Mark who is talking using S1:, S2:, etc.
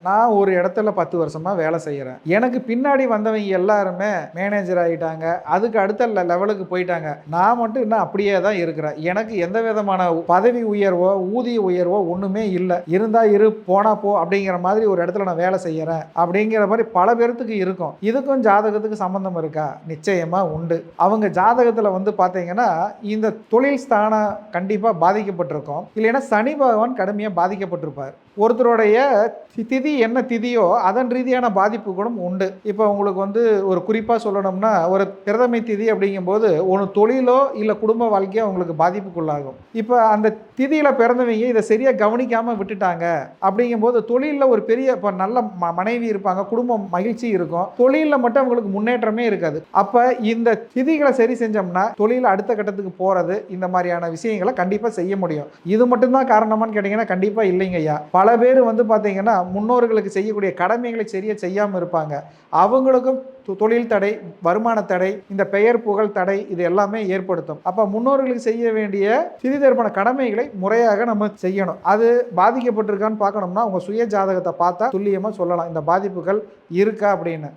S1: நான் ஒரு இடத்துல 10 வருஷமா வேலை செய்யறேன். எனக்கு பின்னாடி வந்தவங்க எல்லாருமே மேனேஜர் ஆயிட்டாங்க. அதுக்கு அடுத்த லெவலுக்கு போயிட்டாங்க. நான் மட்டும் இன்னும் அப்படியே தான் இருக்கிறேன். எனக்கு எந்த விதமான பதவி உயர்வோ, ஊதிய உயர்வோ ஒண்ணுமே இல்ல. இருந்தா இரு, போனா போ அப்படிங்கிற மாதிரி ஒரு இடத்துல நான் வேலை செய்யறேன். அப்படிங்கிற மாதிரி பல பேர்த்துக்கு இருக்கும். இதுக்கும் ஜாதகத்துக்கு சம்பந்தம் இருக்கா? நிச்சயமா உண்டு. அவங்க ஜாதகத்துல வந்து பார்த்தீங்கன்னா, இந்த தொழில் ஸ்தானம் கண்டிப்பா பாதிக்கப்பட்டிருக்கும். இல்லைன்னா சனி பகவான் கடுமையா பாதிக்கப்பட்டிருப்பார். ஒருத்தருடைய திதி என்ன திதியோ அதன் ரீதியான பாதிப்பு கூட உண்டு. இப்போ உங்களுக்கு வந்து ஒரு குறிப்பாக சொல்லணும்னா, ஒரு பிரதமை திதி அப்படிங்கும்போது ஒன்று தொழிலோ இல்லை குடும்ப வாழ்க்கையோ அவங்களுக்கு பாதிப்புக்குள்ளாகும். இப்போ அந்த திதியில் பிறந்தவங்க இதை சரியாக கவனிக்காமல் விட்டுட்டாங்க அப்படிங்கும்போது தொழிலில் ஒரு பெரிய இப்போ நல்ல மனைவி இருப்பாங்க, குடும்பம் மகிழ்ச்சி இருக்கும், தொழிலில் மட்டும் அவங்களுக்கு முன்னேற்றமே இருக்காது. அப்போ இந்த திதிகளை சரி செஞ்சோம்னா தொழில் அடுத்த கட்டத்துக்கு போகிறது, இந்த மாதிரியான விஷயங்களை கண்டிப்பாக செய்ய முடியும். இது மட்டும்தான் காரணமான்னு கேட்டிங்கன்னா கண்டிப்பாக இல்லைங்க ஐயா. பல பேர் வந்து பார்த்தீங்கன்னா முன்னோர்களுக்கு செய்யக்கூடிய கடமைகளை சரியா செய்யாமல் இருப்பாங்க. அவங்களுக்கும் தொழில் தடை, வருமான தடை, இந்த பெயர் புகழ் தடை இது எல்லாமே ஏற்படுத்தும். அப்ப முன்னோர்களுக்கு செய்ய வேண்டிய திதி தர்ப்பண கடமைகளை முறையாக நம்ம செய்யணும். அது பாதிக்கப்பட்டிருக்கான்னு பார்க்கணும்னா உங்க சுய ஜாதகத்தை பார்த்தா துல்லியமா சொல்லலாம் இந்த பாதிப்புகள் இருக்கா அப்படின்னு.